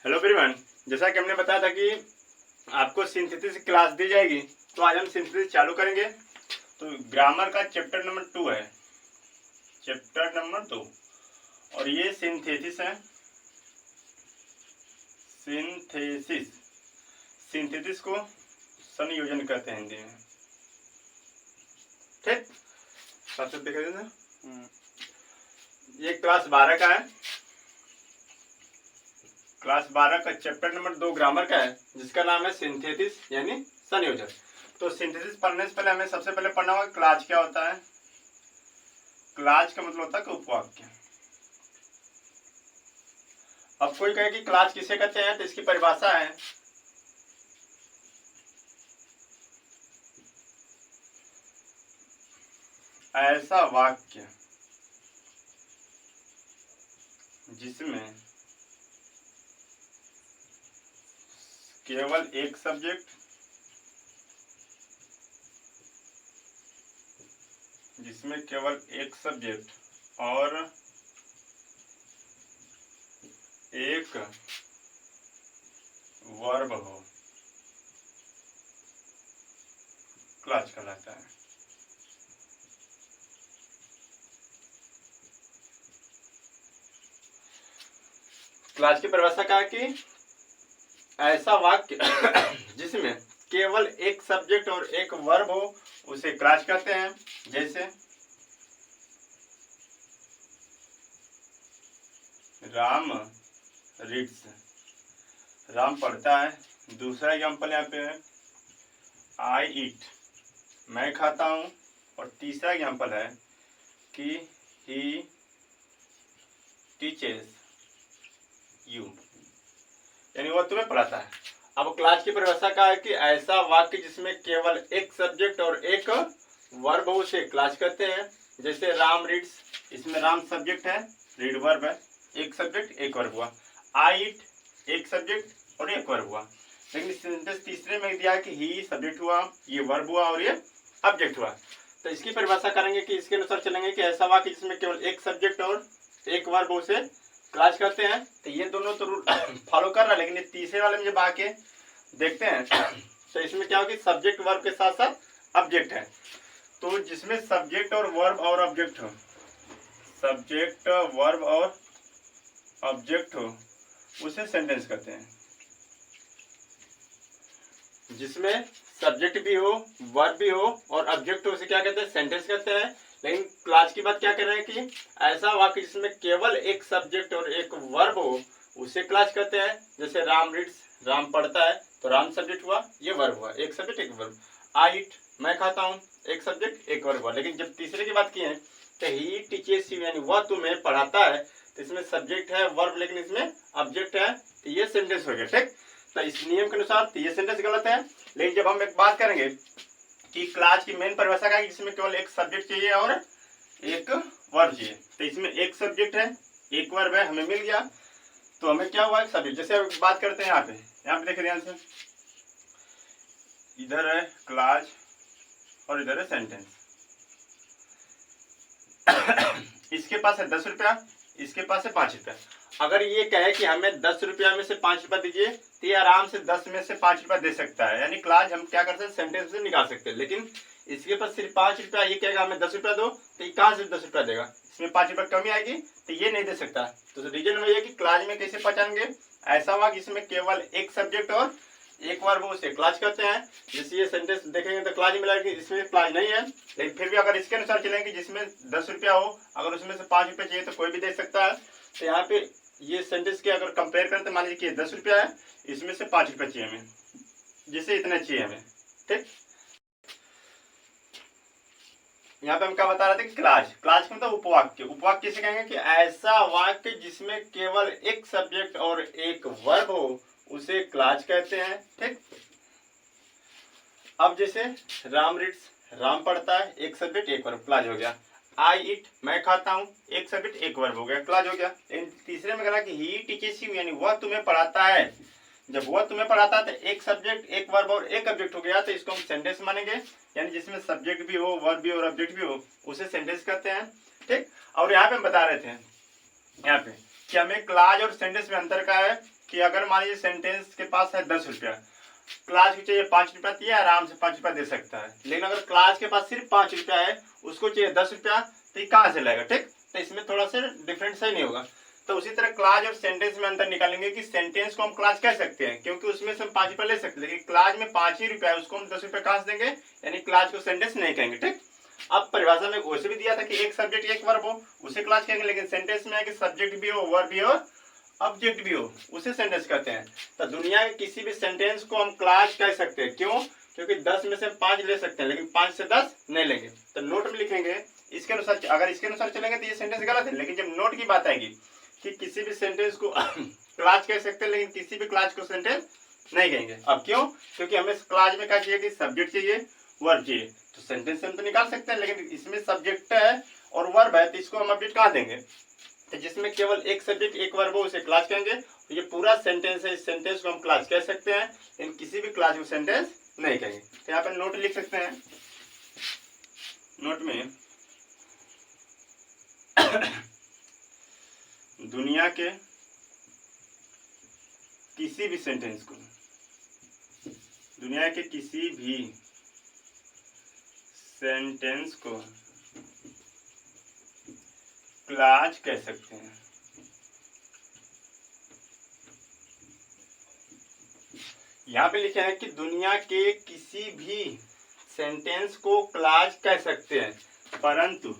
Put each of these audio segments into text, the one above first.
Hello everyone, जैसा कि हमने बताया था कि आपको सिंथेसिस क्लास दी जाएगी, तो आज हम सिंथेसिस चालू करेंगे। तो ग्रामर का चैप्टर नंबर 2 है, चैप्टर नंबर 2, और ये सिंथेसिस है। सिंथेसिस सिंथेसिस को संयोजन कहते हैं हिंदी में। ठीक, सबसे देख लेते हैं। ये क्लास 12 का है, क्लास 12 का चैप्टर नंबर 2 ग्रामर का है, जिसका नाम है सिंथेसिस यानी संयोजन। तो सिंथेसिस पढ़ने से पहले हमें सबसे पहले पढ़ना होगा क्लाज क्या होता है। क्लाज का मतलब होता है कि उपवाक्य। अब कोई कहे कि क्लाज किसे कहते हैं, तो इसकी परिभाषा है ऐसा वाक्य जिसमें केवल एक सब्जेक्ट और एक वर्ब हो, क्लाज कहलाता है। क्लाज की परिभाषा क्या है कि ऐसा वाक्य जिसमें केवल एक सब्जेक्ट और एक वर्ब हो, उसे क्लाज कहते हैं। जैसे राम रीड्स, राम पढ़ता है। दूसरा एग्जाम्पल यहाँ पे है आई ईट, मैं खाता हूँ। और तीसरा एग्जाम्पल है कि ही टीचेस यू, यानी वह तुम्हें पढ़ाता है। अब क्लास की परिभाषा का है कि ऐसा वाक्य जिसमें केवल एक सब्जेक्ट और एक वर्ब हो, उसे क्लास कहते हैं। जैसे राम रीड्स, इसमें राम सब्जेक्ट है, रीड वर्ब है, एक सब्जेक्ट एक वर्ब हुआ। आई ईट, एक सब्जेक्ट और एक वर्ब हुआ। लेकिन सेंटेंस तीसरे में दिया कि ही सब्जेक्ट हुआ, ये वर्ब हुआ और ये ऑब्जेक्ट हुआ। तो इसकी परिभाषा करेंगे कि इसके अनुसार चलेंगे कि ऐसा वाक्य जिसमें केवल एक सब्जेक्ट और एक वर्ब हो, उसे क्लास करते हैं। तो ये दोनों तो रूल फॉलो कर रहा है, लेकिन ये तीसरे वाले में जब आके देखते हैं तो इसमें क्या होगा, सब्जेक्ट वर्ब के साथ साथ ऑब्जेक्ट है। तो जिसमें सब्जेक्ट और वर्ब और ऑब्जेक्ट हो, सब्जेक्ट वर्ब और ऑब्जेक्ट हो, उसे सेंटेंस कहते हैं। जिसमें सब्जेक्ट भी हो, वर्ब भी हो और ऑब्जेक्ट हो, उसे क्या कहते हैं, सेंटेंस कहते हैं। लेकिन क्लास की बात क्या कर रहे हैं कि ऐसा वाक्य जिसमें केवल एक सब्जेक्ट और एक वर्ब हो, उसे क्लास कहते हैं। जैसे राम रीड्स, राम पढ़ता है, तो राम सब्जेक्ट हुआ, ये वर्ब हुआ, एक सब्जेक्ट एक वर्ब। आई ईट, मैं खाता हूँ, एक सब्जेक्ट एक वर्ब हुआ। लेकिन जब तीसरे की बात की है तो ही टीचेस यू, यानी वह तुम्हें पढ़ाता है, तो इसमें सब्जेक्ट है वर्ब, लेकिन इसमें ऑब्जेक्ट है, तो ये सेंटेंस हो गया। ठीक, तो इस नियम के अनुसार तो ये सेंटेंस गलत है। लेकिन जब हम एक बात करेंगे कि क्लास की मेन परिभाषा का है जिसमें केवल एक सब्जेक्ट चाहिए और एक वर्ब चाहिए, तो इसमें एक सब्जेक्ट है एक वर्ब है, हमें मिल गया। तो हमें क्या हुआ, एक सब्जेक्ट। जैसे बात करते हैं यहाँ पे देखिए ध्यान से, इधर है क्लास और इधर है सेंटेंस। इसके पास है 10 रुपया, इसके पास है 5 रुपया। अगर ये कहे कि हमें 10 रुपया में से 5 रुपया दीजिए, तो ये आराम से 10 में से 5 रुपया दे सकता है, यानी क्लास हम क्या कर सकते हैं, सेंटेंस से निकाल सकते हैं। लेकिन इसके पास सिर्फ 5 रुपया, ये कहेगा हमें 10 रुपया दो, तो ये कहाँ से 10 रुपया देगा, इसमें 5 रुपया कमी आएगी, तो ये नहीं दे सकता। तो रीजन वही है कि क्लास में कैसे पहचानेंगे, ऐसा हुआ कि इसमें केवल एक सब्जेक्ट और एक वर्ब उसे क्लास कहते हैं। जैसे ये सेंटेंस देखेंगे तो क्लास मिला, इसमें क्लास नहीं है। लेकिन फिर भी अगर इसके अनुसार चलेंगे जिसमें 10 रुपया हो, अगर उसमें से 5 रुपया चाहिए तो कोई भी दे सकता है। तो यहाँ पे ये सेंटेंस के अगर कंपेयर करें तो मान लीजिए कि 10 रुपया है, इसमें से 5 रुपया चाहिए हमें, जिसे इतना चाहिए हमें। ठीक, यहाँ पे हम क्या बता रहे थे, क्लास का मतलब उपवाक्य। उपवाक्य किसे कहेंगे कि ऐसा वाक्य जिसमें केवल एक सब्जेक्ट और एक वर्ब हो, उसे क्लास कहते हैं। ठीक, अब जैसे राम रीड्स, राम पढ़ता है, एक सब्जेक्ट एक वर्ब, क्लास हो गया। आई ईट, मैं खाता हूँ, एक सब्जेक्ट एक वर्ब हो गया, क्लास हो गया। लेकिन तीसरे में कहा कि ही टीचेस यू, यानी वह तुम्हें पढ़ाता है। जब वह तुम्हें पढ़ाता है तो एक सब्जेक्ट एक वर्ब और एक ऑब्जेक्ट हो गया, तो इसको हम सेंटेंस मानेंगे। यानी जिसमें सब्जेक्ट भी हो, वर्ब भी और ऑब्जेक्ट भी हो, उसे सेंटेंस कहते हैं। ठीक, और यहाँ पे हम बता रहे थे यहाँ पे कि हमें क्लाज और सेंटेंस में अंतर का है कि अगर मान लीजिए सेंटेंस के पास है 10 रुपया, क्लास को चाहिए 5 रुपया, तो ये आराम से 5 रुपया दे सकता है। लेकिन अगर क्लास के पास सिर्फ 5 रुपया है, उसको चाहिए 10 रुपया, तो ये कहाँ से लाएगा? ठीक, तो इसमें थोड़ा सा डिफरेंस सही नहीं होगा। तो उसी तरह क्लास और सेंटेंस में अंतर निकालेंगे कि सेंटेंस को हम क्लास कह सकते हैं क्योंकि उसमें से हम 5 रुपया ले सकते हैं, लेकिन क्लास में 5 ही रुपया है, उसको हम 10 रुपया कहाँ से देंगे? यानी क्लास को सेंटेंस नहीं कहेंगे। ठीक, अब परिभाषा में वैसे भी दिया था कि एक सब्जेक्ट एक वर्ब हो, उसे क्लास कहेंगे, लेकिन सेंटेंस में है कि सब्जेक्ट भी हो, वर्ब भी हो, ऑब्जेक्ट भी हो, उसे सेंटेंस कहते हैं। तो दुनिया के किसी भी सेंटेंस को हम क्लास कह सकते हैं। क्यों? क्योंकि 10 में से 5 ले सकते हैं, लेकिन 5 से 10 नहीं लेंगे। तो नोट में लिखेंगे इसके अनुसार, अगर इसके अनुसार चलेंगे तो ये सेंटेंस गलत है, लेकिन जब नोट की बात आएगी कि किसी भी सेंटेंस को क्लास कह सकते हैं, लेकिन किसी भी क्लास को सेंटेंस नहीं कहेंगे। अब क्यों? क्योंकि हमें क्लास में क्या चाहिए कि सब्जेक्ट चाहिए, वर्ब चाहिए, तो सेंटेंस से हम तो निकाल सकते हैं, लेकिन इसमें सब्जेक्ट है और वर्ब है, तो इसको हम ऑब्जेक्ट कहाँ देंगे? तो जिसमें केवल एक सब्जेक्ट एक वर्ब हो उसे क्लास कहेंगे। तो ये पूरा सेंटेंस है, इस सेंटेंस को हम क्लास कह सकते हैं, लेकिन किसी भी क्लास को सेंटेंस नहीं कहेंगे। तो यहाँ पर नोट लिख सकते हैं, नोट में दुनिया के किसी भी सेंटेंस को, दुनिया के किसी भी सेंटेंस को क्लास कह सकते हैं। यहाँ पे लिखे हैं कि दुनिया के किसी भी सेंटेंस को क्लास कह सकते हैं, परंतु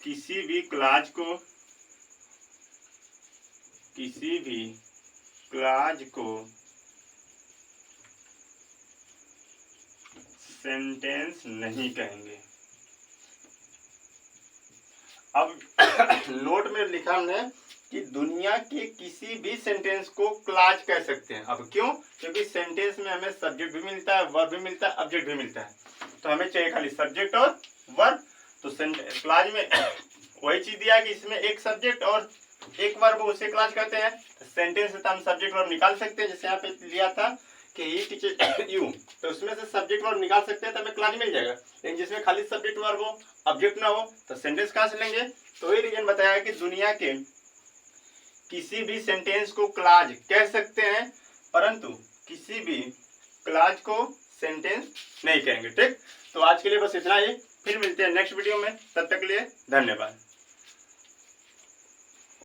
किसी भी क्लास को सेंटेंस नहीं कहेंगे। अब नोट में लिखा हमने कि दुनिया के किसी भी सेंटेंस को क्लास कह सकते हैं। अब क्यों? क्योंकि सेंटेंस में हमें सब्जेक्ट भी मिलता है, वर्ब भी मिलता है, ऑब्जेक्ट भी मिलता है, तो हमें चाहिए खाली सब्जेक्ट और वर्ब। तो क्लास में वही चीज दिया है कि इसमें एक सब्जेक्ट और एक वर्ब, उसे क्लास कहते हैं। सेंटेंस से तो हम सब्जेक्ट वर्ब निकाल सकते हैं, जैसे यहाँ पे लिया था कि ही टीचर यू, तो उसमें से सब्जेक्ट वर्ब निकाल सकते हैं, तो हमें क्लास मिल जाएगा। लेकिन जिसमें खाली सब्जेक्ट वर्ब हो, ऑब्जेक्ट ना हो, तो सेंटेंस कहाँ से लेंगे? तो वही रीजन बताया कि दुनिया के किसी भी सेंटेंस को क्लास कह सकते हैं, परंतु किसी भी क्लास को सेंटेंस नहीं कहेंगे। ठीक, तो आज के लिए बस इतना ही, फिर मिलते हैं नेक्स्ट वीडियो में, तब तक के लिए धन्यवाद।